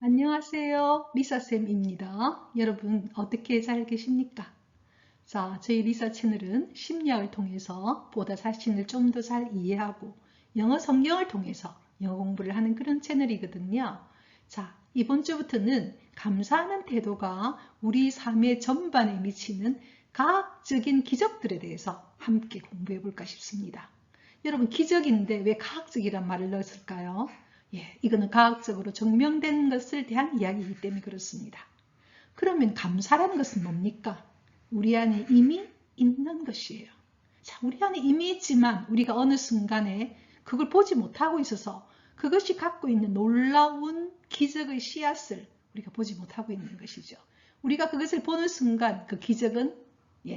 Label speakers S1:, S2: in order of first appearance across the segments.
S1: 안녕하세요. 리사쌤입니다. 여러분, 어떻게 잘 계십니까? 자, 저희 리사 채널은 심리학을 통해서 보다 자신을 좀 더 잘 이해하고 영어 성경을 통해서 영어 공부를 하는 그런 채널이거든요. 자, 이번 주부터는 감사하는 태도가 우리 삶의 전반에 미치는 과학적인 기적들에 대해서 함께 공부해 볼까 싶습니다. 여러분, 기적인데 왜 과학적이란 말을 넣었을까요? 예, 이거는 과학적으로 증명된 것을 대한 이야기이기 때문에 그렇습니다. 그러면 감사라는 것은 뭡니까? 우리 안에 이미 있는 것이에요. 자, 우리 안에 이미 있지만 우리가 어느 순간에 그걸 보지 못하고 있어서 그것이 갖고 있는 놀라운 기적의 씨앗을 우리가 보지 못하고 있는 것이죠. 우리가 그것을 보는 순간 그 기적은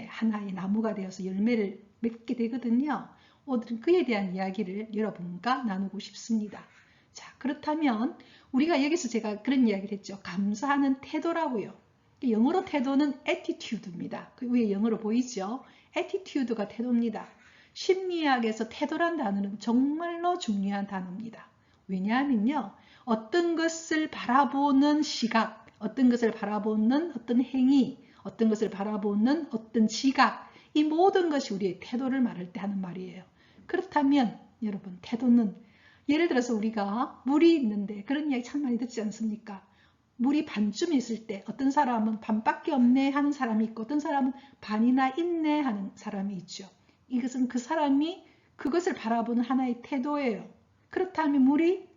S1: 하나의 나무가 되어서 열매를 맺게 되거든요. 오늘은 그에 대한 이야기를 여러분과 나누고 싶습니다. 자, 그렇다면 우리가 여기서 제가 그런 이야기를 했죠. 감사하는 태도라고요. 영어로 태도는 attitude입니다. 그 위에 영어로 보이죠? attitude가 태도입니다. 심리학에서 태도란 단어는 정말로 중요한 단어입니다. 왜냐하면요. 어떤 것을 바라보는 시각, 어떤 것을 바라보는 어떤 행위, 어떤 것을 바라보는 어떤 지각, 이 모든 것이 우리의 태도를 말할 때 하는 말이에요. 그렇다면 여러분, 태도는 예를 들어서 우리가 물이 있는데 그런 이야기 참 많이 듣지 않습니까? 물이 반쯤 있을 때 어떤 사람은 반밖에 없네 하는 사람이 있고 어떤 사람은 반이나 있네 하는 사람이 있죠. 이것은 그 사람이 그것을 바라보는 하나의 태도예요. 그렇다면 물이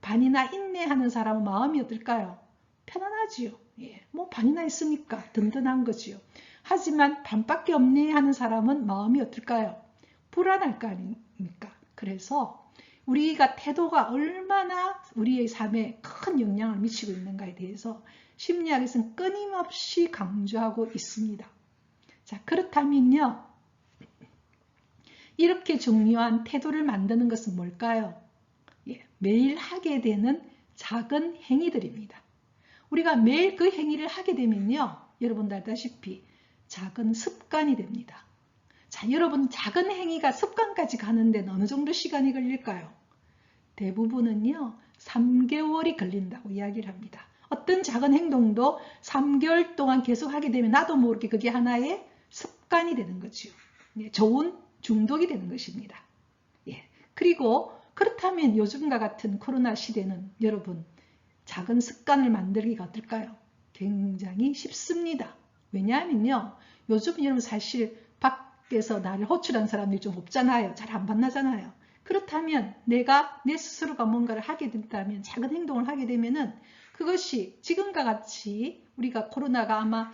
S1: 반이나 있네 하는 사람은 마음이 어떨까요? 편안하지요. 예, 뭐 반이나 있으니까 든든한 거지요. 하지만 반밖에 없네 하는 사람은 마음이 어떨까요? 불안할 거 아닙니까? 그래서 우리가 태도가 얼마나 우리의 삶에 큰 영향을 미치고 있는가에 대해서 심리학에서는 끊임없이 강조하고 있습니다. 자, 그렇다면요. 이렇게 중요한 태도를 만드는 것은 뭘까요? 매일 하게 되는 작은 행위들입니다. 우리가 매일 그 행위를 하게 되면요. 여러분도 알다시피 작은 습관이 됩니다. 자, 여러분 작은 행위가 습관까지 가는 데는 어느 정도 시간이 걸릴까요? 대부분은요. 3개월이 걸린다고 이야기를 합니다. 어떤 작은 행동도 3개월 동안 계속 하게 되면 나도 모르게 그게 하나의 습관이 되는 거죠. 좋은 중독이 되는 것입니다. 예. 그리고 그렇다면 요즘과 같은 코로나 시대는 여러분 작은 습관을 만들기가 어떨까요? 굉장히 쉽습니다. 왜냐하면요. 요즘 여러분 사실 밖에서 나를 호출한 사람들이 좀 없잖아요. 잘 안 만나잖아요. 그렇다면 내가 내 스스로가 뭔가를 하게 된다면 작은 행동을 하게 되면은 그것이 지금과 같이 우리가 코로나가 아마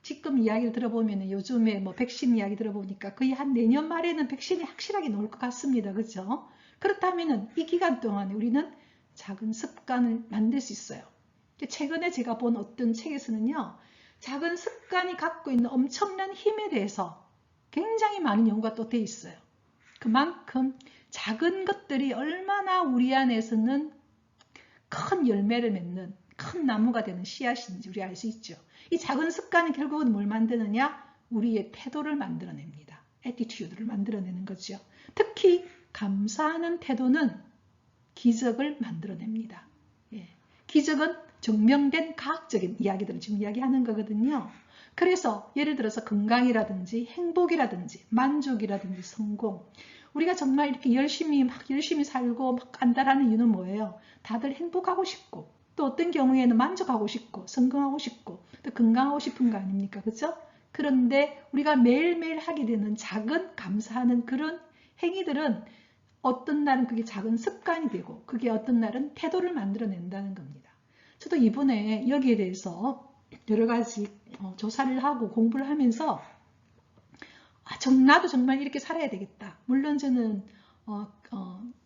S1: 지금 이야기를 들어보면 요즘에 뭐 백신 이야기 들어보니까 거의 한 내년 말에는 백신이 확실하게 나올 것 같습니다. 그렇죠? 그렇다면 이 기간 동안에 우리는 작은 습관을 만들 수 있어요. 최근에 제가 본 어떤 책에서는요. 작은 습관이 갖고 있는 엄청난 힘에 대해서 굉장히 많은 연구가 또 돼 있어요. 그만큼 작은 것들이 얼마나 우리 안에서는 큰 열매를 맺는 큰 나무가 되는 씨앗인지 우리 알 수 있죠. 이 작은 습관이 결국은 뭘 만드느냐? 우리의 태도를 만들어냅니다. 애티튜드를 만들어내는 거죠. 특히 감사하는 태도는 기적을 만들어냅니다. 예. 기적은 증명된 과학적인 이야기들을 지금 이야기하는 거거든요. 그래서 예를 들어서 건강이라든지 행복이라든지 만족이라든지 성공, 우리가 정말 이렇게 열심히 살고 막 안달하는 이유는 뭐예요? 다들 행복하고 싶고 또 어떤 경우에는 만족하고 싶고 성공하고 싶고 또 건강하고 싶은 거 아닙니까? 그렇죠? 그런데 우리가 매일매일 하게 되는 작은 감사하는 그런 행위들은 어떤 날은 그게 작은 습관이 되고 그게 어떤 날은 태도를 만들어낸다는 겁니다. 저도 이번에 여기에 대해서 여러 가지 조사를 하고 공부를 하면서 나도 정말 이렇게 살아야 되겠다. 물론 저는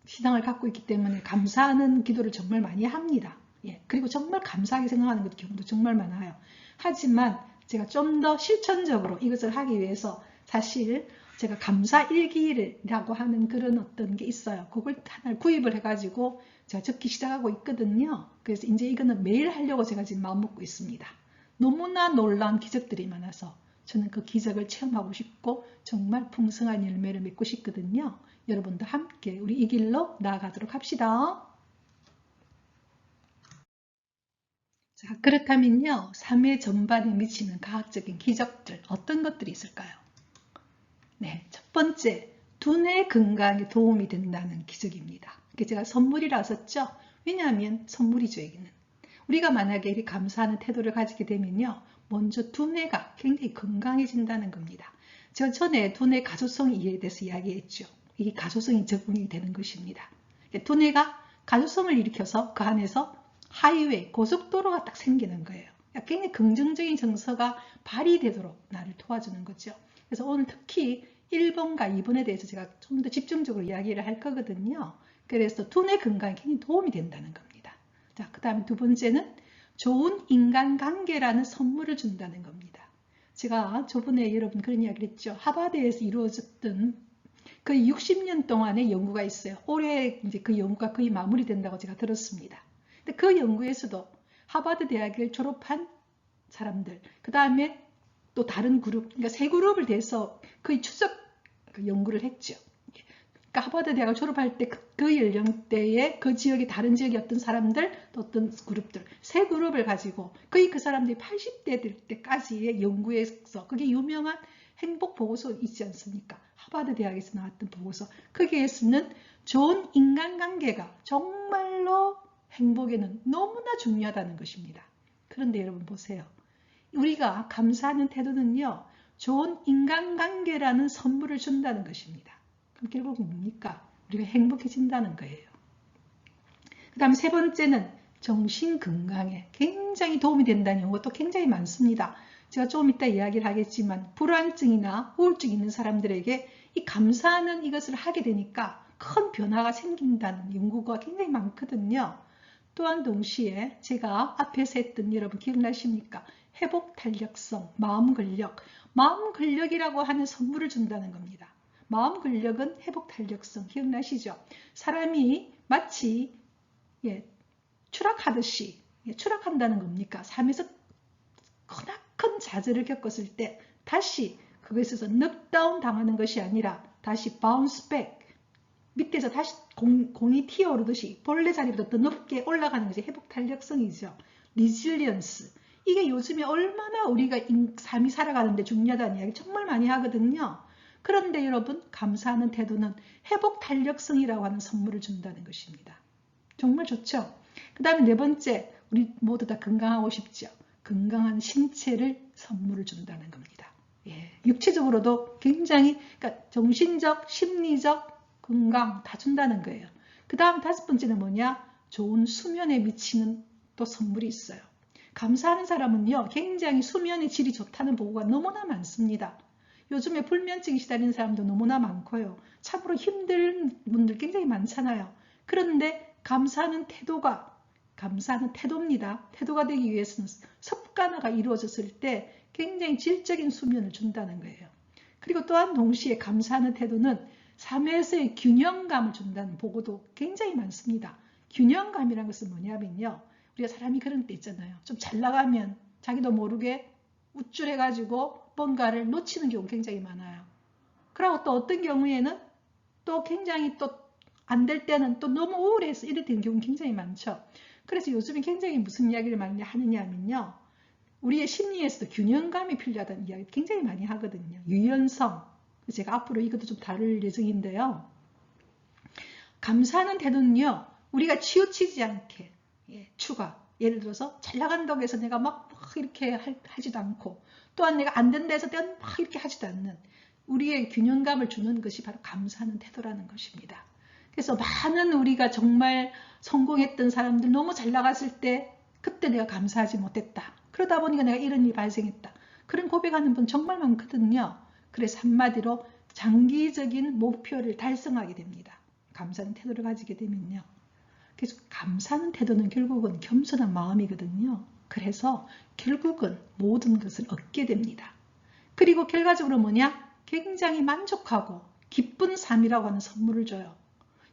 S1: 신앙을 갖고 있기 때문에 감사하는 기도를 정말 많이 합니다. 예, 그리고 정말 감사하게 생각하는 경우도 정말 많아요. 하지만 제가 좀 더 실천적으로 이것을 하기 위해서 사실 제가 감사 일기라고 하는 그런 어떤 게 있어요. 그걸 하나 구입을 해가지고 제가 적기 시작하고 있거든요. 그래서 이제 이거는 매일 하려고 제가 지금 마음 먹고 있습니다. 너무나 놀라운 기적들이 많아서 저는 그 기적을 체험하고 싶고 정말 풍성한 열매를 맺고 싶거든요. 여러분도 함께 우리 이 길로 나아가도록 합시다. 자, 그렇다면요, 삶의 전반에 미치는 과학적인 기적들, 어떤 것들이 있을까요? 네, 첫 번째, 두뇌 건강에 도움이 된다는 기적입니다. 이게 제가 선물이라 썼죠? 왜냐하면 선물이죠, 여기는. 우리가 만약에 이렇게 감사하는 태도를 가지게 되면요, 먼저 두뇌가 굉장히 건강해진다는 겁니다. 제가 전에 두뇌 가소성 이해에 대해서 이야기했죠. 이게 가소성이 적응이 되는 것입니다. 두뇌가 가소성을 일으켜서 그 안에서 하이웨이, 고속도로가 딱 생기는 거예요. 굉장히 긍정적인 정서가 발휘되도록 나를 도와주는 거죠. 그래서 오늘 특히 1번과 2번에 대해서 제가 좀 더 집중적으로 이야기를 할 거거든요. 그래서 두뇌 건강에 굉장히 도움이 된다는 겁니다. 자, 그 다음에 두 번째는 좋은 인간관계라는 선물을 준다는 겁니다. 제가 저번에 여러분 그런 이야기를 했죠. 하버드에서 이루어졌던 그 60년 동안의 연구가 있어요. 올해 이제 그 연구가 거의 마무리된다고 제가 들었습니다. 근데 그 연구에서도 하버드 대학을 졸업한 사람들, 그 다음에 또 다른 그룹, 그러니까 세 그룹을 대해서 거의 추적 연구를 했죠. 그러니까 하버드 대학을 졸업할 때 그 연령대에 그 지역의 다른 지역의 어떤 사람들, 또 어떤 그룹들, 세 그룹을 가지고 거의 그 사람들이 80대 될 때까지의 연구에서 그게 유명한 행복 보고서 있지 않습니까? 하버드 대학에서 나왔던 보고서. 거기에서는 좋은 인간관계가 정말로 행복에는 너무나 중요하다는 것입니다. 그런데 여러분 보세요. 우리가 감사하는 태도는요, 좋은 인간관계라는 선물을 준다는 것입니다. 그럼 결국 뭡니까? 우리가 행복해진다는 거예요. 그 다음 세 번째는 정신건강에 굉장히 도움이 된다는 것도 굉장히 많습니다. 제가 조금 이따 이야기를 하겠지만 불안증이나 우울증 있는 사람들에게 이 감사하는 이것을 하게 되니까 큰 변화가 생긴다는 연구가 굉장히 많거든요. 또한 동시에 제가 앞에서 했던 여러분 기억나십니까? 회복 탄력성, 마음 근력. 마음 근력이라고 하는 선물을 준다는 겁니다. 마음 근력은 회복 탄력성 기억나시죠? 사람이 마치 추락하듯이 추락한다는 겁니까? 삶에서 크나큰 좌절을 겪었을 때 다시 그것에서 넉다운 당하는 것이 아니라 다시 바운스 백, 밑에서 다시 공이 튀어오르듯이 본래 자리보다 더 높게 올라가는 것이 회복 탄력성이죠. 리질리언스. 이게 요즘에 얼마나 우리가 삶이 살아가는데 중요하다는 이야기 정말 많이 하거든요. 그런데 여러분 감사하는 태도는 회복 탄력성이라고 하는 선물을 준다는 것입니다. 정말 좋죠. 그 다음에 네 번째, 우리 모두 다 건강하고 싶죠. 건강한 신체를 선물을 준다는 겁니다. 예, 육체적으로도 굉장히 그러니까 정신적, 심리적 건강 다 준다는 거예요. 그 다음 다섯 번째는 뭐냐? 좋은 수면에 미치는 또 선물이 있어요. 감사하는 사람은요, 굉장히 수면의 질이 좋다는 보고가 너무나 많습니다. 요즘에 불면증이 시달리는 사람도 너무나 많고요. 참으로 힘든 분들 굉장히 많잖아요. 그런데 감사하는 태도입니다. 태도가 되기 위해서는 습관화가 이루어졌을 때 굉장히 질적인 수면을 준다는 거예요. 그리고 또한 동시에 감사하는 태도는 삶에서의 균형감을 준다는 보고도 굉장히 많습니다. 균형감이라는 것은 뭐냐면요. 우리가 사람이 그런 때 있잖아요. 좀 잘 나가면 자기도 모르게 우쭐해가지고 뭔가를 놓치는 경우 굉장히 많아요. 그리고 또 어떤 경우에는 또 굉장히 또 안 될 때는 또 너무 우울해서 이래 되는 경우 굉장히 많죠. 그래서 요즘에 굉장히 무슨 이야기를 많이 하느냐 하면요. 우리의 심리에서도 균형감이 필요하다는 이야기 굉장히 많이 하거든요. 유연성. 제가 앞으로 이것도 좀 다룰 예정인데요. 감사하는 태도는요. 우리가 치우치지 않게 추가. 예를 들어서 잘 나간다고 해서 내가 막 이렇게 하지도 않고 또한 내가 안 된다 해서 내가 막 이렇게 하지도 않는 우리의 균형감을 주는 것이 바로 감사하는 태도라는 것입니다. 그래서 많은 우리가 정말 성공했던 사람들 너무 잘 나갔을 때 그때 내가 감사하지 못했다. 그러다 보니까 내가 이런 일이 발생했다. 그런 고백하는 분 정말 많거든요. 그래서 한마디로 장기적인 목표를 달성하게 됩니다. 감사하는 태도를 가지게 되면요. 그래서 감사하는 태도는 결국은 겸손한 마음이거든요. 그래서 결국은 모든 것을 얻게 됩니다. 그리고 결과적으로 뭐냐? 굉장히 만족하고 기쁜 삶이라고 하는 선물을 줘요.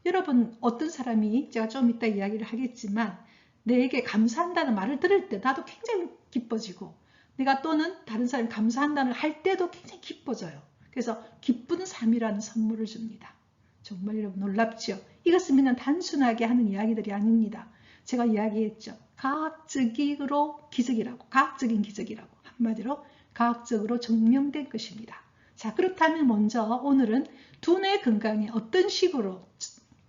S1: 여러분 어떤 사람이 제가 좀 이따 이야기를 하겠지만 내게 감사한다는 말을 들을 때 나도 굉장히 기뻐지고 내가 또는 다른 사람이 감사한다는 할 때도 굉장히 기뻐져요. 그래서 기쁜 삶이라는 선물을 줍니다. 정말 여러분 놀랍죠? 이것은 그냥 단순하게 하는 이야기들이 아닙니다. 제가 이야기했죠. 과학적으로 기적이라고, 과학적인 기적이라고, 한마디로 과학적으로 증명된 것입니다. 자, 그렇다면 먼저 오늘은 두뇌 건강에 어떤 식으로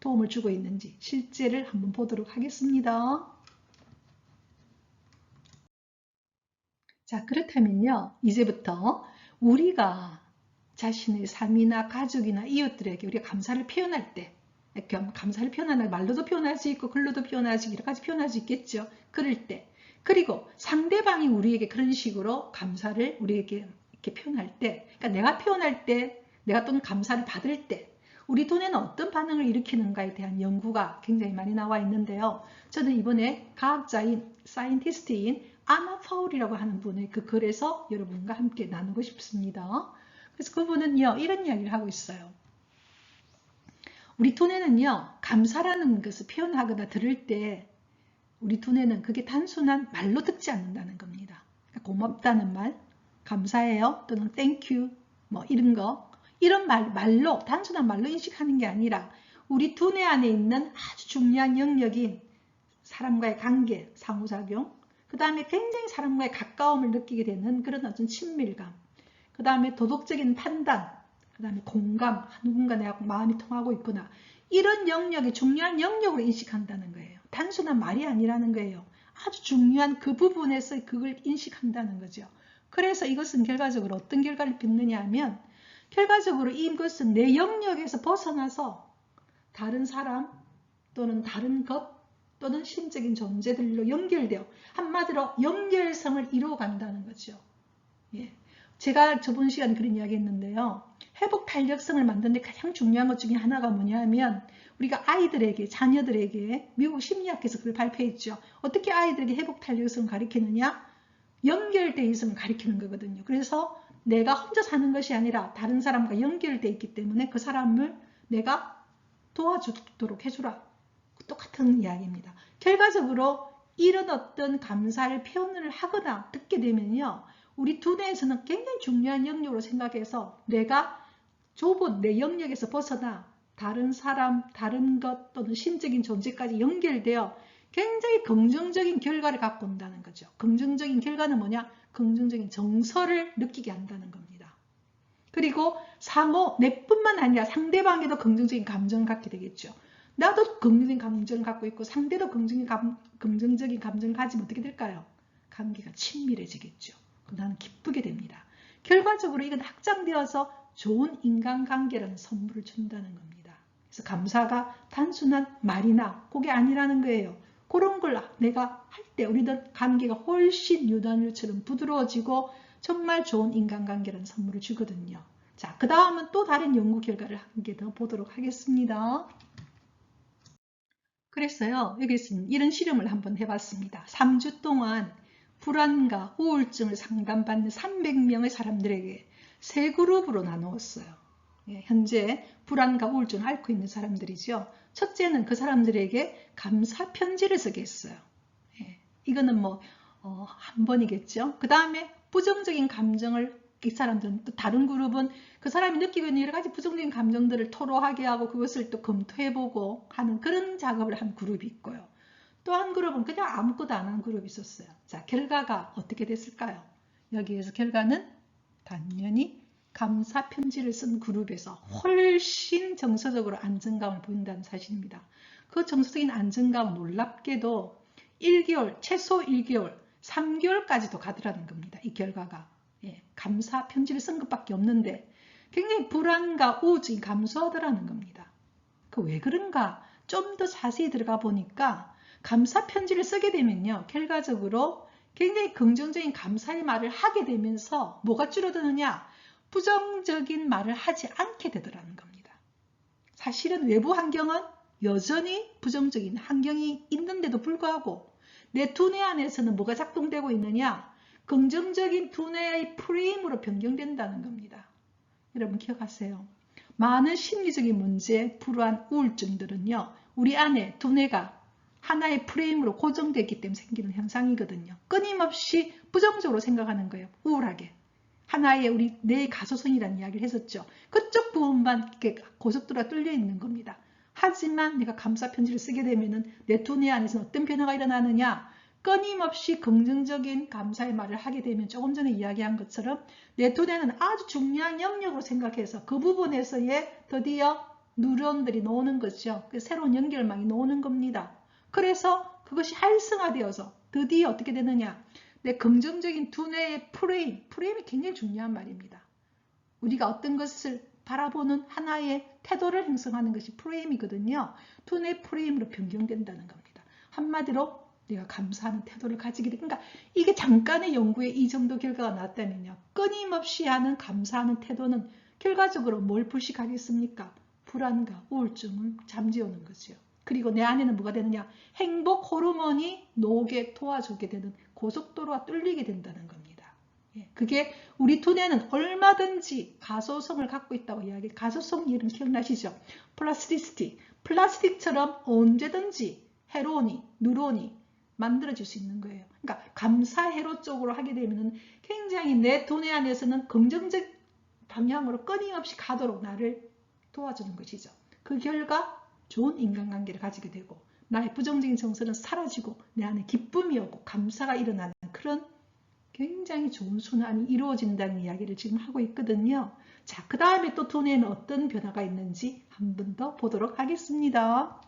S1: 도움을 주고 있는지 실제를 한번 보도록 하겠습니다. 자, 그렇다면요, 이제부터 우리가 자신의 삶이나 가족이나 이웃들에게 우리가 감사를 표현할 때, 감사를 표현하는 말로도 표현할 수 있고 글로도 표현할 수 있고 여러 가지 표현할 수 있겠죠. 그럴 때, 그리고 상대방이 우리에게 그런 식으로 감사를 우리에게 이렇게 표현할 때, 그러니까 내가 표현할 때, 내가 또는 감사를 받을 때 우리 두뇌는 어떤 반응을 일으키는가에 대한 연구가 굉장히 많이 나와 있는데요. 저는 이번에 과학자인 사이언티스트인 아나 파울이라고 하는 분의 그 글에서 여러분과 함께 나누고 싶습니다. 그래서 그분은요, 이런 이야기를 하고 있어요. 우리 두뇌는요, 감사라는 것을 표현하거나 들을 때 우리 두뇌는 그게 단순한 말로 듣지 않는다는 겁니다. 고맙다는 말, 감사해요 또는 땡큐 뭐 이런 거, 이런 말로, 단순한 말로 인식하는 게 아니라 우리 두뇌 안에 있는 아주 중요한 영역인 사람과의 관계, 상호작용, 그 다음에 굉장히 사람과의 가까움을 느끼게 되는 그런 어떤 친밀감, 그 다음에 도덕적인 판단, 그 다음에 공감, 누군가 내가 마음이 통하고 있구나, 이런 영역이 중요한 영역으로 인식한다는 거예요. 단순한 말이 아니라는 거예요. 아주 중요한 그 부분에서 그걸 인식한다는 거죠. 그래서 이것은 결과적으로 어떤 결과를 빚느냐 하면, 결과적으로 이것은 내 영역에서 벗어나서 다른 사람 또는 다른 것 또는 신적인 존재들로 연결되어 한마디로 연결성을 이루어간다는 거죠. 예. 제가 저번 시간에 그런 이야기 했는데요. 회복 탄력성을 만드는 데 가장 중요한 것 중에 하나가 뭐냐면 우리가 아이들에게, 자녀들에게 미국 심리학에서 그걸 발표했죠. 어떻게 아이들에게 회복 탄력성을 가르치느냐? 연결되어 있음을 가르치는 거거든요. 그래서 내가 혼자 사는 것이 아니라 다른 사람과 연결되어 있기 때문에 그 사람을 내가 도와주도록 해주라. 똑같은 이야기입니다. 결과적으로 이런 어떤 감사를 표현을 하거나 듣게 되면요, 우리 두뇌에서는 굉장히 중요한 영역으로 생각해서 내가 좁은 내 영역에서 벗어나 다른 사람, 다른 것 또는 신적인 존재까지 연결되어 굉장히 긍정적인 결과를 갖고 온다는 거죠. 긍정적인 결과는 뭐냐? 긍정적인 정서를 느끼게 한다는 겁니다. 그리고 상호, 내뿐만 아니라 상대방에도 긍정적인 감정을 갖게 되겠죠. 나도 긍정적인 감정을 갖고 있고 상대도 긍정적인 감정을 가지면 어떻게 될까요? 관계가 친밀해지겠죠. 나는 기쁘게 됩니다. 결과적으로 이건 확장되어서 좋은 인간관계라는 선물을 준다는 겁니다. 그래서 감사가 단순한 말이나 그게 아니라는 거예요. 그런 걸 내가 할 때 우리들 관계가 훨씬 유단유처럼 부드러워지고 정말 좋은 인간관계라는 선물을 주거든요. 자, 그 다음은 또 다른 연구 결과를 한 개 더 보도록 하겠습니다. 그래서요, 여기서 이런 실험을 한번 해봤습니다. 3주 동안 불안과 우울증을 상담받는 300명의 사람들에게 세 그룹으로 나누었어요. 예, 현재 불안과 우울증을 앓고 있는 사람들이죠. 첫째는 그 사람들에게 감사 편지를 쓰게 했어요. 예, 이거는 뭐 한 번이겠죠. 그 다음에 부정적인 감정을 이 사람들은 또 다른 그룹은 그 사람이 느끼고 있는 여러 가지 부정적인 감정들을 토로하게 하고 그것을 또 검토해보고 하는 그런 작업을 한 그룹이 있고요. 또 한 그룹은 그냥 아무것도 안 한 그룹이 있었어요. 자, 결과가 어떻게 됐을까요? 여기에서 결과는 당연히 감사 편지를 쓴 그룹에서 훨씬 정서적으로 안정감을 보인다는 사실입니다. 그 정서적인 안정감은 놀랍게도 1개월, 최소 1개월, 3개월까지도 가더라는 겁니다. 이 결과가. 예, 감사 편지를 쓴 것밖에 없는데 굉장히 불안과 우울증이 감소하더라는 겁니다. 그 왜 그런가? 좀 더 자세히 들어가 보니까 감사 편지를 쓰게 되면요, 결과적으로 굉장히 긍정적인 감사의 말을 하게 되면서 뭐가 줄어드느냐? 부정적인 말을 하지 않게 되더라는 겁니다. 사실은 외부 환경은 여전히 부정적인 환경이 있는데도 불구하고 내 두뇌 안에서는 뭐가 작동되고 있느냐? 긍정적인 두뇌의 프레임으로 변경된다는 겁니다. 여러분 기억하세요. 많은 심리적인 문제, 불안, 우울증들은요, 우리 안에 두뇌가 하나의 프레임으로 고정되기 때문에 생기는 현상이거든요. 끊임없이 부정적으로 생각하는 거예요. 우울하게. 하나의 우리 뇌의 가소성이라는 이야기를 했었죠. 그쪽 부분만 이렇게 고속도로가 뚫려 있는 겁니다. 하지만 내가 감사 편지를 쓰게 되면은 내 두뇌 안에서는 어떤 변화가 일어나느냐? 끊임없이 긍정적인 감사의 말을 하게 되면 조금 전에 이야기한 것처럼 내 두뇌는 아주 중요한 영역으로 생각해서 그 부분에서의 드디어 뉴런들이 나오는 거죠. 새로운 연결망이 나오는 겁니다. 그래서 그것이 활성화되어서 드디어 어떻게 되느냐? 내 긍정적인 두뇌의 프레임이 굉장히 중요한 말입니다. 우리가 어떤 것을 바라보는 하나의 태도를 형성하는 것이 프레임이거든요. 두뇌 프레임으로 변경된다는 겁니다. 한마디로 내가 감사하는 태도를 가지게 돼. 그러니까 이게 잠깐의 연구에 이 정도 결과가 나왔다면요. 끊임없이 하는 감사하는 태도는 결과적으로 뭘 불식하겠습니까? 불안과 우울증을 잠재우는 거죠. 그리고 내 안에는 뭐가 되느냐? 행복 호르몬이 나오게 도와주게 되는 고속도로가 뚫리게 된다는 겁니다. 그게 우리 두뇌는 얼마든지 가소성을 갖고 있다고 이야기해요. 가소성 이름 기억나시죠? 플라스티시티. 플라스틱처럼 언제든지 헤론이, 뉴런이 만들어질 수 있는 거예요. 그러니까 감사 회로 쪽으로 하게 되면 굉장히 내 두뇌 안에서는 긍정적 방향으로 끊임없이 가도록 나를 도와주는 것이죠. 그 결과 좋은 인간관계를 가지게 되고 나의 부정적인 정서는 사라지고 내 안에 기쁨이 오고 감사가 일어나는 그런 굉장히 좋은 순환이 이루어진다는 이야기를 지금 하고 있거든요. 자, 그 다음에 또 두뇌에는 어떤 변화가 있는지 한 번 더 보도록 하겠습니다.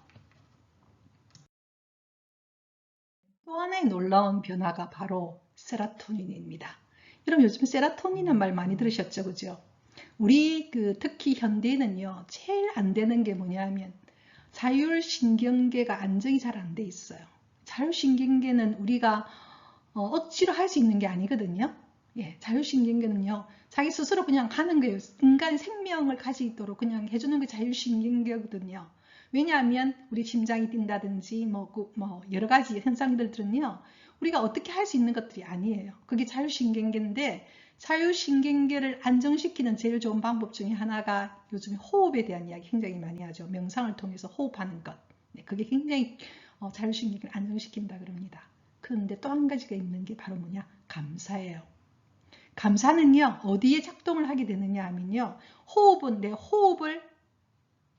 S1: 또 하나의 놀라운 변화가 바로 세로토닌입니다. 여러분 요즘 세로토닌이라는 말 많이 들으셨죠? 그죠? 우리 특히 현대인은요, 제일 안 되는 게 뭐냐면 자율신경계가 안정이 잘 안 돼 있어요. 자율신경계는 우리가 억지로 할 수 있는 게 아니거든요. 자율신경계는요, 자기 스스로 그냥 하는 거예요. 인간 생명을 가지도록 그냥 해주는 게 자율신경계거든요. 왜냐하면 우리 심장이 뛴다든지 여러 가지 현상들은요, 우리가 어떻게 할 수 있는 것들이 아니에요. 그게 자율신경계인데 자율신경계를 안정시키는 제일 좋은 방법 중에 하나가 요즘에 호흡에 대한 이야기 굉장히 많이 하죠. 명상을 통해서 호흡하는 것. 그게 굉장히 자율신경계를 안정시킨다 그럽니다. 그런데 또 한 가지가 있는 게 바로 뭐냐? 감사예요. 감사는요, 어디에 작동을 하게 되느냐 하면요, 호흡은 내 호흡을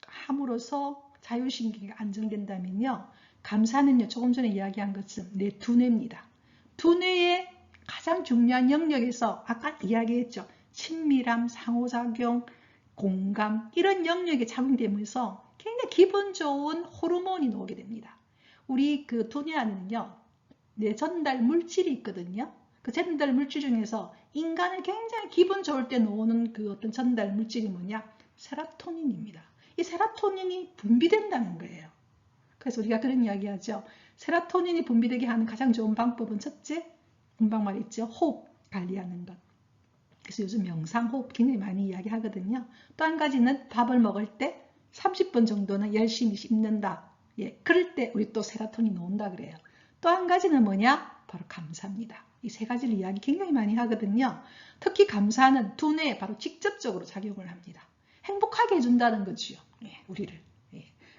S1: 함으로써 자율신경이 안정된다면요, 감사는요, 조금 전에 이야기한 것은 내 두뇌입니다. 두뇌의 가장 중요한 영역에서 아까 이야기했죠. 친밀함, 상호작용, 공감 이런 영역에 작용되면서 굉장히 기분 좋은 호르몬이 나오게 됩니다. 우리 두뇌 안에는요, 뇌 전달 물질이 있거든요. 그 전달 물질 중에서 인간을 굉장히 기분 좋을 때 나오는 그 어떤 전달 물질이 뭐냐? 세로토닌입니다. 이 세로토닌이 분비된다는 거예요. 그래서 우리가 그런 이야기 하죠. 세로토닌이 분비되게 하는 가장 좋은 방법은 첫째, 금방 말했죠. 호흡 관리하는 것. 그래서 요즘 명상 호흡 굉장히 많이 이야기하거든요. 또 한 가지는 밥을 먹을 때 30분 정도는 열심히 씹는다. 그럴 때 우리 또 세로토닌이 나온다 그래요. 또 한 가지는 뭐냐? 바로 감사입니다. 이 세 가지를 이야기 굉장히 많이 하거든요. 특히 감사는 두뇌에 바로 직접적으로 작용을 합니다. 행복하게 해준다는 거죠. 우리를.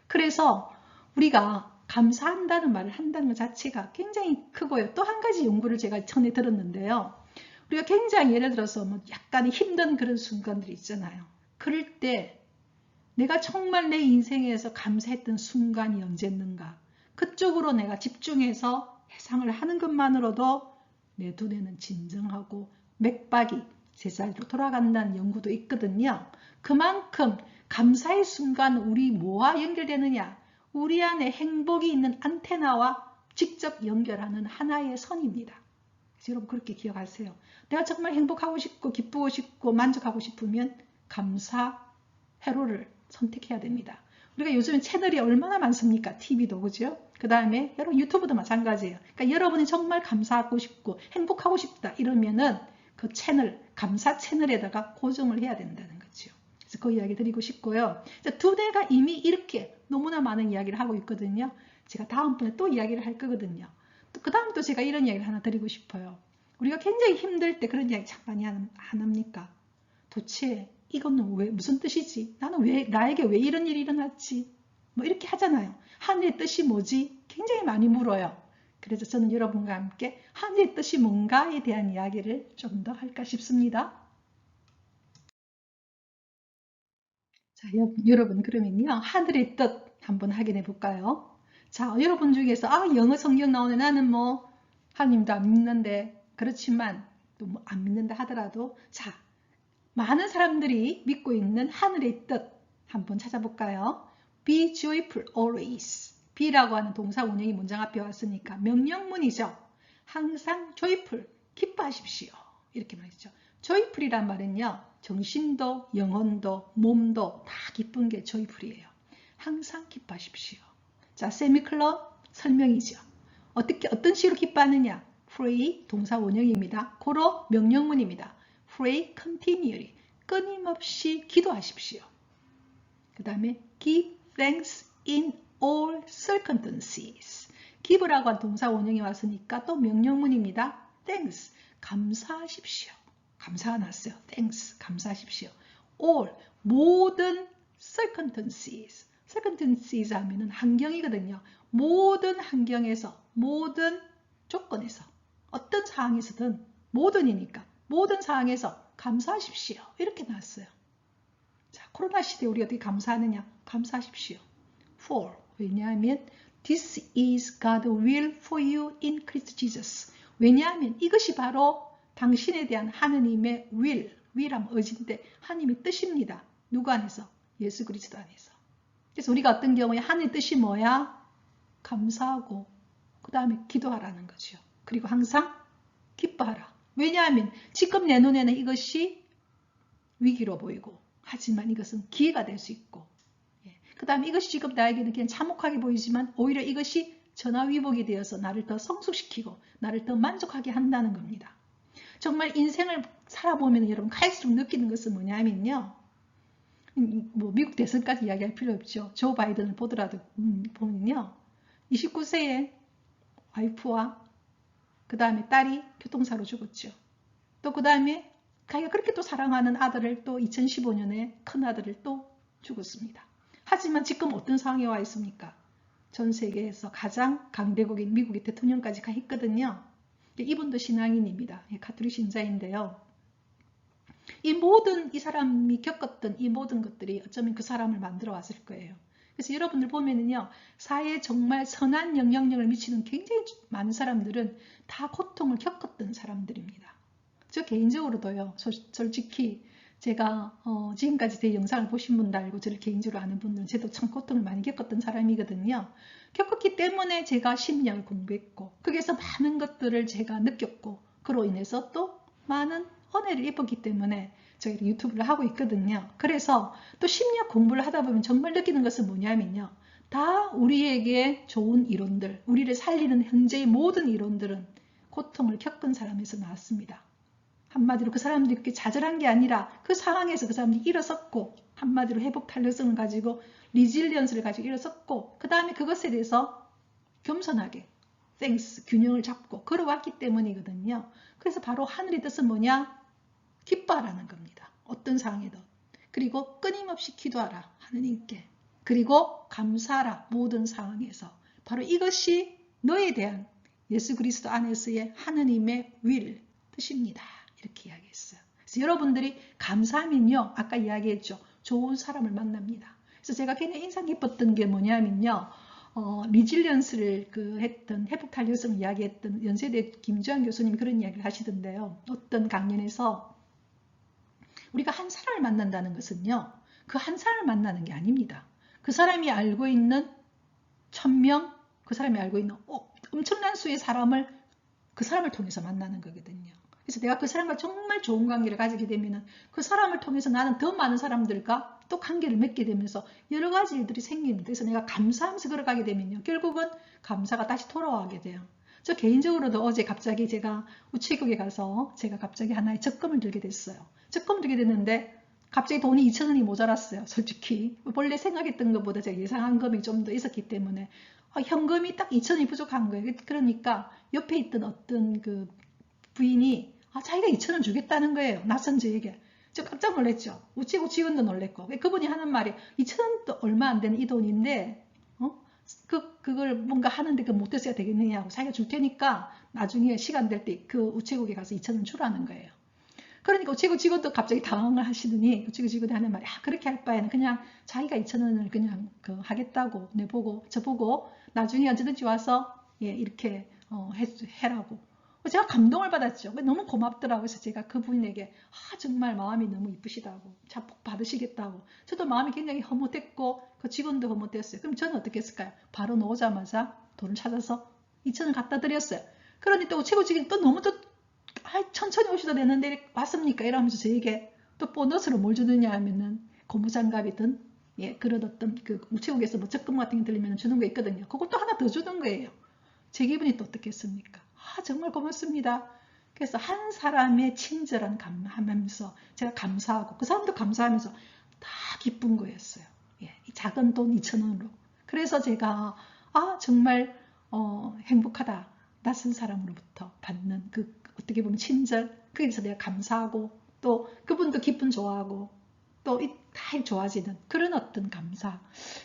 S1: 그래서 우리가 감사한다는 말을 한다는 것 자체가 굉장히 크고요. 또 한 가지 연구를 제가 전에 들었는데요. 우리가 굉장히 예를 들어서 약간 힘든 그런 순간들이 있잖아요. 그럴 때 내가 정말 내 인생에서 감사했던 순간이 언제였는가. 그쪽으로 내가 집중해서 회상을 하는 것만으로도 내 두뇌는 진정하고 맥박이 제자리로 돌아간다는 연구도 있거든요. 그만큼 감사의 순간 우리 뭐와 연결되느냐? 우리 안에 행복이 있는 안테나와 직접 연결하는 하나의 선입니다. 그래서 여러분 그렇게 기억하세요. 내가 정말 행복하고 싶고 기쁘고 싶고 만족하고 싶으면 감사 회로를 선택해야 됩니다. 우리가 요즘에 채널이 얼마나 많습니까? TV도 그죠? 그 다음에 여러분 유튜브도 마찬가지예요. 그러니까 여러분이 정말 감사하고 싶고 행복하고 싶다 이러면은 그 채널, 감사 채널에다가 고정을 해야 된다는 거죠. 그래서 그 이야기 드리고 싶고요. 두뇌가 이미 이렇게 너무나 많은 이야기를 하고 있거든요. 제가 다음번에 또 이야기를 할 거거든요. 또 그 다음 또 제가 이런 이야기를 하나 드리고 싶어요. 우리가 굉장히 힘들 때 그런 이야기 참 많이 안 합니까? 도대체 이거는 왜 무슨 뜻이지? 나는 나에게 왜 이런 일이 일어났지? 이렇게 하잖아요. 하늘의 뜻이 뭐지? 굉장히 많이 물어요. 그래서 저는 여러분과 함께 하늘의 뜻이 뭔가에 대한 이야기를 좀 더 할까 싶습니다. 자, 여러분 그러면요. 하늘의 뜻 한번 확인해 볼까요? 자, 여러분 중에서 영어 성경 나오네. 나는 뭐 하나님도 안 믿는데 그렇지만 또 뭐 안 믿는다 하더라도 자, 많은 사람들이 믿고 있는 하늘의 뜻 한번 찾아볼까요? Be joyful always. be라고 하는 동사 원형이 문장 앞에 왔으니까 명령문이죠. 항상 joyful, 기뻐하십시오. 이렇게 말했죠. joyful이란 말은요. 정신도 영혼도 몸도 다 기쁜 게 joyful이에요. 항상 기뻐하십시오. 자, 세미클론 설명이죠. 어떤 식으로 기뻐하느냐? pray 동사 원형입니다. 고로 명령문입니다. pray continually. 끊임없이 기도하십시오. 그 다음에 give thanks in all circumstances. give라고 한 동사 원형이 왔으니까 또 명령문입니다. thanks. 감사하십시오. 감사가 났어요. thanks. 감사하십시오. all. 모든 circumstances. circumstances 하면은 환경이거든요. 모든 환경에서, 모든 조건에서, 어떤 상황에서든 모든이니까 모든 상황에서 감사하십시오. 이렇게 나왔어요. 자, 코로나 시대에 우리 어떻게 감사하느냐? 감사하십시오. For. 왜냐하면 This is God's will for you in Christ Jesus. 왜냐하면 이것이 바로 당신에 대한 하느님의 will하면 의지인데 하나님의 뜻입니다. 누구 안에서? 예수 그리스도 안에서. 그래서 우리가 어떤 경우에 하나님의 뜻이 뭐야? 감사하고 그 다음에 기도하라는 거죠. 그리고 항상 기뻐하라. 왜냐하면 지금 내 눈에는 이것이 위기로 보이고 하지만 이것은 기회가 될 수 있고 그 다음에 이것이 지금 나에게는 그냥 참혹하게 보이지만 오히려 이것이 전화위복이 되어서 나를 더 성숙시키고 나를 더 만족하게 한다는 겁니다. 정말 인생을 살아보면 여러분 갈수록 느끼는 것은 뭐냐면요. 뭐 미국 대선까지 이야기할 필요 없죠. 조 바이든을 보더라도 보면요. 29세에 와이프와 그 다음에 딸이 교통사로 죽었죠. 또 그 다음에 자기가 그렇게 또 사랑하는 아들을 또 2015년에 큰 아들을 또 죽었습니다. 하지만 지금 어떤 상황에 와 있습니까? 전 세계에서 가장 강대국인 미국의 대통령까지 가 있거든요. 이분도 신앙인입니다. 가톨릭 신자인데요. 이 사람이 겪었던 이 모든 것들이 어쩌면 그 사람을 만들어 왔을 거예요. 그래서 여러분들 보면은요, 사회에 정말 선한 영향력을 미치는 굉장히 많은 사람들은 다 고통을 겪었던 사람들입니다. 저 개인적으로도요, 솔직히 제가 지금까지 제 영상을 보신 분도 알고 저를 개인적으로 아는 분들은 저도 참 고통을 많이 겪었던 사람이거든요. 겪었기 때문에 제가 심리학을 공부했고 거기에서 많은 것들을 제가 느꼈고 그로 인해서 또 많은 은혜를 입었기 때문에 저희가 유튜브를 하고 있거든요. 그래서 또 심리학 공부를 하다 보면 정말 느끼는 것은 뭐냐면요. 다 우리에게 좋은 이론들, 우리를 살리는 현재의 모든 이론들은 고통을 겪은 사람에서 나왔습니다. 한마디로 그 사람들이 그렇게 좌절한 게 아니라 그 상황에서 그 사람들이 일어섰고 한마디로 회복 탄력성을 가지고 리질리언스를 가지고 일어섰고 그 다음에 그것에 대해서 겸손하게 thanks, 균형을 잡고 걸어왔기 때문이거든요. 그래서 바로 하늘의 뜻은 뭐냐? 기뻐하라는 겁니다. 어떤 상황에도. 그리고 끊임없이 기도하라 하느님께. 그리고 감사하라 모든 상황에서. 바로 이것이 너에 대한 예수 그리스도 안에서의 하느님의 will, 뜻입니다. 이렇게 이야기했어요. 그래서 여러분들이 감사하면요. 아까 이야기했죠. 좋은 사람을 만납니다. 그래서 제가 굉장히 인상 깊었던 게 뭐냐면요. 리질리언스를 했던 회복 탄력성을 이야기했던 연세대 김주환 교수님이 그런 이야기를 하시던데요. 어떤 강연에서 우리가 한 사람을 만난다는 것은요. 그 한 사람을 만나는 게 아닙니다. 그 사람이 알고 있는 1000명, 그 사람이 알고 있는 엄청난 수의 사람을 그 사람을 통해서 만나는 거거든요. 그래서 내가 그 사람과 정말 좋은 관계를 가지게 되면 그 사람을 통해서 나는 더 많은 사람들과 또 관계를 맺게 되면서 여러 가지 일들이 생깁니다. 그래서 내가 감사하면서 걸어가게 되면요. 결국은 감사가 다시 돌아오게 돼요. 저 개인적으로도 어제 갑자기 제가 우체국에 가서 제가 갑자기 하나의 적금을 들게 됐어요. 적금을 들게 됐는데 갑자기 돈이 2,000원이 모자랐어요. 솔직히. 원래 생각했던 것보다 제가 예상한 금액이 좀 더 있었기 때문에 현금이 딱 2,000원이 부족한 거예요. 그러니까 옆에 있던 어떤 그 부인이 자기가 2,000원 주겠다는 거예요. 낯선 저에게. 저 깜짝 놀랐죠. 우체국 직원도 놀랬고. 그분이 하는 말이 2,000원도 얼마 안 되는 이 돈인데 그걸 뭔가 하는데 그 못 됐어야 되겠느냐고 자기가 줄 테니까 나중에 시간 될 때 그 우체국에 가서 2,000원 주라는 거예요. 그러니까 우체국 직원도 갑자기 당황을 하시더니 우체국 직원이 하는 말이 그렇게 할 바에는 그냥 자기가 2,000원을 그냥 하겠다고 내보고 저보고 나중에 언제든지 와서 이렇게 해라고. 제가 감동을 받았죠. 너무 고맙더라고요. 그래서 제가 그분에게 정말 마음이 너무 이쁘시다고 자복 받으시겠다고. 저도 마음이 굉장히 허무했고 그 직원도 허무했어요. 그럼 저는 어떻게 했을까요? 바로 나오자마자 돈을 찾아서 2,000원 갖다 드렸어요. 그러니 또 우체국 직원이 또 너무 또 천천히 오셔도 되는데 왔습니까? 이러면서 저에게 또 보너스로 뭘 주느냐 하면은 고무장갑이든 그런 어떤 그 우체국에서 뭐 적금 같은 게 들리면 주는 거 있거든요. 그것도 하나 더 주는 거예요. 제 기분이 또 어떻겠습니까? 정말 고맙습니다. 그래서 한 사람의 친절한 감하면서 제가 감사하고 그 사람도 감사하면서 다 기쁜 거였어요. 이 작은 돈 2,000원으로. 그래서 제가 정말 행복하다. 낯선 사람으로부터 받는 그 어떻게 보면 친절. 그래서 내가 감사하고 또 그분도 기분 좋아하고 또 다 좋아지는 그런 어떤 감사.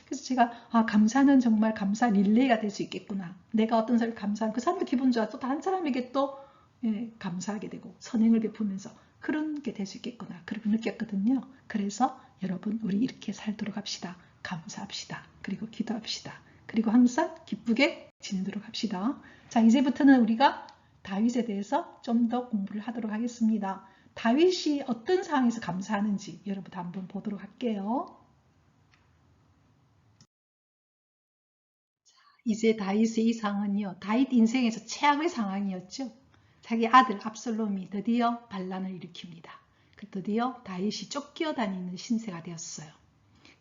S1: 그래서 제가 감사는 정말 감사 릴레이가 될 수 있겠구나. 내가 어떤 사람을 감사하면 그 사람도 기분 좋아 또 다른 사람에게 또 감사하게 되고 선행을 베푸면서 그런 게 될 수 있겠구나. 그렇게 느꼈거든요. 그래서 여러분 우리 이렇게 살도록 합시다. 감사합시다. 그리고 기도합시다. 그리고 항상 기쁘게 지내도록 합시다. 자, 이제부터는 우리가 다윗에 대해서 좀 더 공부를 하도록 하겠습니다. 다윗이 어떤 상황에서 감사하는지 여러분 한번 보도록 할게요. 자, 이제 다윗의 이 상황은요. 다윗 인생에서 최악의 상황이었죠. 자기 아들 압살롬이 드디어 반란을 일으킵니다. 드디어 다윗이 쫓겨다니는 신세가 되었어요.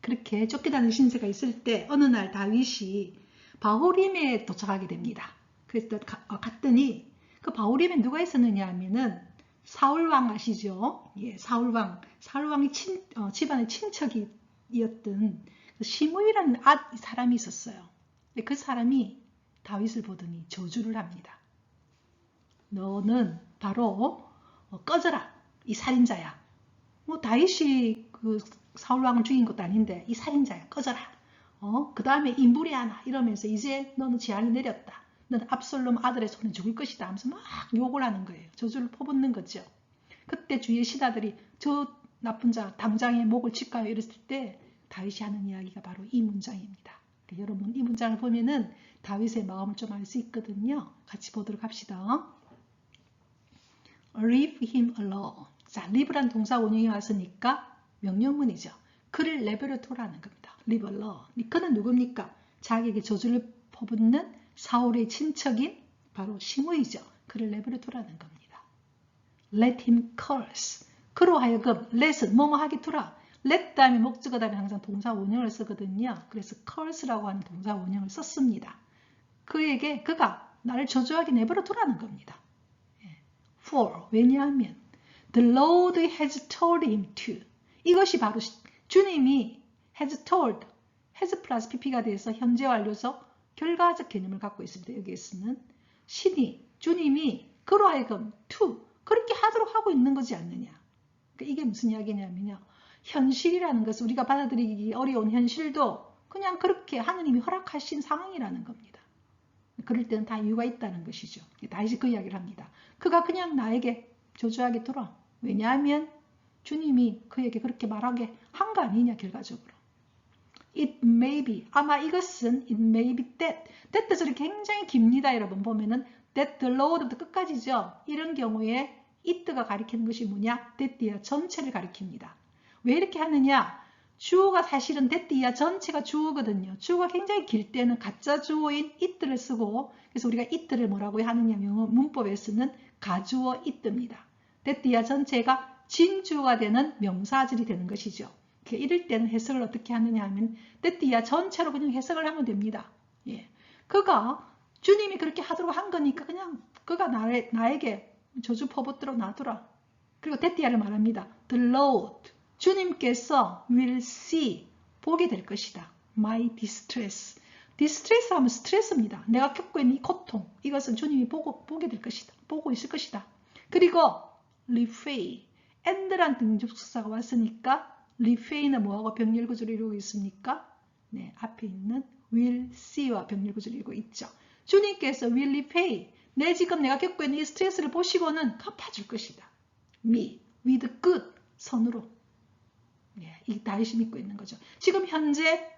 S1: 그렇게 쫓겨다니는 신세가 있을 때 어느 날 다윗이 바후림에 도착하게 됩니다. 그래서 갔더니 그 바후림에 누가 있었느냐 하면은 사울왕 아시죠? 사울왕이 집안의 친척이었던 시므이라는 사람이 있었어요. 그 사람이 다윗을 보더니 저주를 합니다. 너는 바로 꺼져라. 이 살인자야. 다윗이 그 사울왕을 죽인 것도 아닌데 이 살인자야. 꺼져라. 그 다음에 인부리하나 이러면서 이제 너는 재앙이 내렸다. 너는 압살롬 아들의 손에 죽을 것이다 하면서 막 욕을 하는 거예요. 저주를 퍼붓는 거죠. 그때 주위의 신하들이 저 나쁜 자 당장의 목을 칠까요? 이랬을 때 다윗이 하는 이야기가 바로 이 문장입니다. 그러니까 여러분 이 문장을 보면은 다윗의 마음을 좀 알 수 있거든요. 같이 보도록 합시다. Leave him alone. 자, leave란 동사 원형이 왔으니까 명령문이죠. 그를 내버려 두라는 겁니다. Leave alone. 그는 누굽니까? 자기에게 저주를 퍼붓는 사울의 친척인 바로 시므이죠. 그를 내버려 두라는 겁니다. Let him curse. 그로 하여금 let은 뭐뭐 하게 두라. let 다음에 목적어 다음에 항상 동사 원형을 쓰거든요. 그래서 curse라고 하는 동사 원형을 썼습니다. 그가 나를 저주하게 내버려 두라는 겁니다. For 왜냐하면 the Lord has told him to. 이것이 바로 주님이 has told, has 플러스 pp가 돼서 현재 완료서 결과적 개념을 갖고 있습니다. 여기에서는 주님이 그로 하여금 to 그렇게 하도록 하고 있는 거지 않느냐. 그러니까 이게 무슨 이야기냐면요. 현실이라는 것은 우리가 받아들이기 어려운 현실도 그냥 그렇게 하느님이 허락하신 상황이라는 겁니다. 그럴 때는 다 이유가 있다는 것이죠. 다시 그 이야기를 합니다. 그가 그냥 나에게 저주하게 두라. 왜냐하면 주님이 그에게 그렇게 말하게 한 거 아니냐 결과적으로. It may be. 아마 이것은 it may be that. that 뜻이 굉장히 깁니다. 여러분 보면은 that the Lord부터 끝까지죠. 이런 경우에 it가 가리키는 것이 뭐냐? that이야 전체를 가리킵니다. 왜 이렇게 하느냐? 주어가 사실은 that이야 전체가 주어거든요. 주어가 굉장히 길 때는 가짜 주어인 it를 쓰고 그래서 우리가 it를 뭐라고 하느냐 문법에서는 가주어 it입니다. that이야 전체가 진주어가 되는 명사절이 되는 것이죠. 이럴 때는 해석을 어떻게 하느냐 하면 that이야 전체로 그냥 해석을 하면 됩니다. 그가 주님이 그렇게 하도록 한 거니까 그냥 그가 나에게 저주 퍼붓도록 놔두라. 그리고 that이야를 말합니다. The Lord 주님께서 will see 보게 될 것이다. My distress. distress 하면 스트레스입니다. 내가 겪고 있는 이 고통 이것은 주님이 보게 될 것이다. 보고 있을 것이다. 그리고 repay and란 등접속사가 왔으니까 repay는 뭐하고 병렬 구조를 이루고 있습니까? 네, 앞에 있는 will see와 병렬 구조를 이루고 있죠. 주님께서 will repay 내 지금 내가 겪고 있는 이 스트레스를 보시고는 갚아줄 것이다. me with good, 선으로. 예, 이 다윗이 믿고 있는 거죠. 지금 현재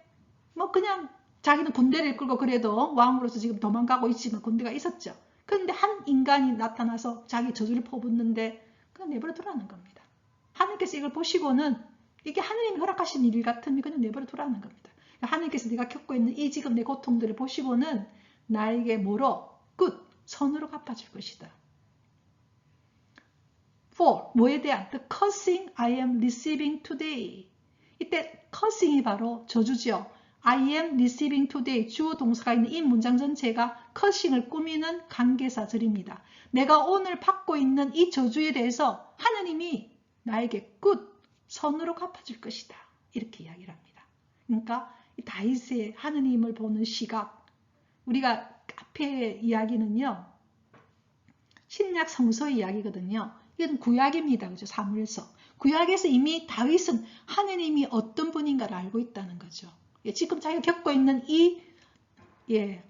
S1: 뭐 그냥 자기는 군대를 이끌고 그래도 왕으로서 지금 도망가고 있지만 군대가 있었죠. 그런데 한 인간이 나타나서 자기 저주를 퍼붓는데 그냥 내버려 두라는 겁니다. 하나님께서 이걸 보시고는 이게 하나님이 허락하신 일 같으면 그냥 내버려 두라는 겁니다. 하나님께서 내가 겪고 있는 이 지금 내 고통들을 보시고는 나에게 뭐로? good, 선으로 갚아줄 것이다. for, 뭐에 대한? the cursing I am receiving today. 이때 cursing이 바로 저주죠. I am receiving today, 주어 동사가 있는 이 문장 전체가 cursing을 꾸미는 관계사절입니다. 내가 오늘 받고 있는 이 저주에 대해서 하나님이 나에게 good, 선으로 갚아줄 것이다. 이렇게 이야기를 합니다. 그러니까 이 다윗의 하나님을 보는 시각, 우리가 앞에 이야기는요, 신약 성서의 이야기거든요. 이건 구약입니다. 그죠? 사무엘서. 구약에서 이미 다윗은 하나님이 어떤 분인가를 알고 있다는 거죠. 지금 자기가 겪고 있는 이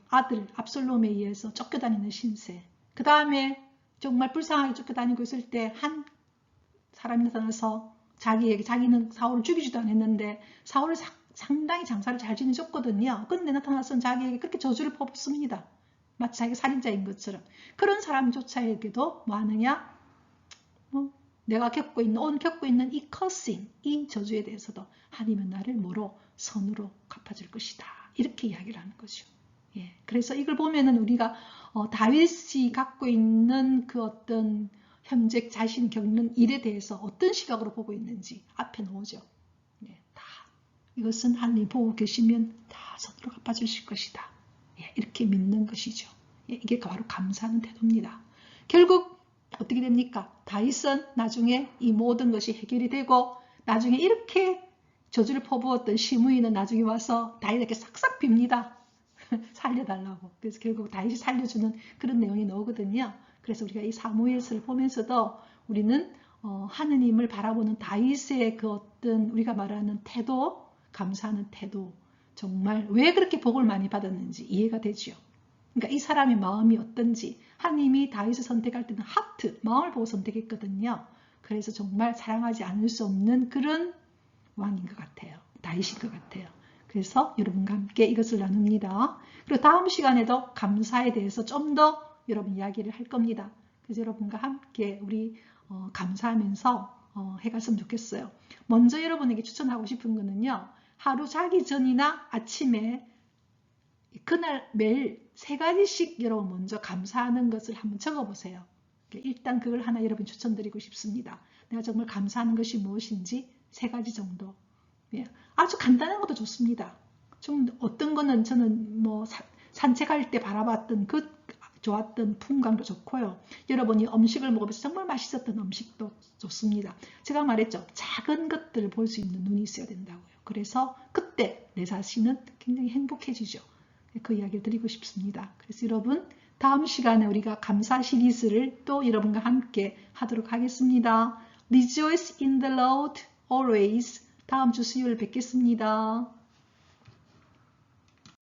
S1: 아들 압살롬에 의해서 쫓겨다니는 신세. 그 다음에 정말 불쌍하게 쫓겨다니고 있을 때 한 사람이 나타나서 자기는 사울을 죽이지도 않았는데 사울을 상당히 장사를 잘 지내줬거든요. 그런데 나타나서는 자기에게 그렇게 저주를 퍼붓습니다. 마치 자기가 살인자인 것처럼. 그런 사람조차에게도 뭐 하느냐? 내가 오늘 겪고 있는 이 cursing, 이 저주에 대해서도 하나님은 나를 뭐로? 선으로 갚아줄 것이다. 이렇게 이야기를 하는 거죠. 예, 그래서 이걸 보면은 우리가 다윗이 갖고 있는 그 어떤 현재 자신이 겪는 일에 대해서 어떤 시각으로 보고 있는지 앞에 나오죠. 예, 다 이것은 하나님 보고 계시면 다 선으로 갚아주실 것이다. 예, 이렇게 믿는 것이죠. 예, 이게 바로 감사하는 태도입니다. 결국 어떻게 됩니까? 다윗은 나중에 이 모든 것이 해결이 되고 나중에 이렇게 저주를 퍼부었던 시므이는 나중에 와서 다윗에게 싹싹 빕니다. 살려달라고. 그래서 결국 다윗이 살려주는 그런 내용이 나오거든요. 그래서 우리가 이 사무엘서를 보면서도 우리는 하느님을 바라보는 다윗의 그 어떤 우리가 말하는 태도, 감사하는 태도, 정말 왜 그렇게 복을 많이 받았는지 이해가 되죠. 그러니까 이 사람의 마음이 어떤지, 하나님이 다윗을 선택할 때는 하트, 마음을 보고 선택했거든요. 그래서 정말 사랑하지 않을 수 없는 그런 왕인 것 같아요. 다윗인 것 같아요. 그래서 여러분과 함께 이것을 나눕니다. 그리고 다음 시간에도 감사에 대해서 좀 더 여러분 이야기를 할 겁니다. 그래서 여러분과 함께 우리 감사하면서 해갔으면 좋겠어요. 먼저 여러분에게 추천하고 싶은 거는요. 하루 자기 전이나 아침에 그날 매일 3가지씩 여러분 먼저 감사하는 것을 한번 적어보세요. 일단 그걸 하나 여러분 추천드리고 싶습니다. 내가 정말 감사하는 것이 무엇인지 3가지 정도. 예, 아주 간단한 것도 좋습니다. 좀 어떤 거는 저는 뭐 산책할 때 바라봤던 그 좋았던 풍광도 좋고요. 여러분이 음식을 먹으면서 정말 맛있었던 음식도 좋습니다. 제가 말했죠. 작은 것들을 볼 수 있는 눈이 있어야 된다고요. 그래서 그때 내 자신은 굉장히 행복해지죠. 그 이야기를 드리고 싶습니다. 그래서 여러분 다음 시간에 우리가 감사 시리즈를 또 여러분과 함께 하도록 하겠습니다. Rejoice in the Lord always. 다음 주 수요일 뵙겠습니다.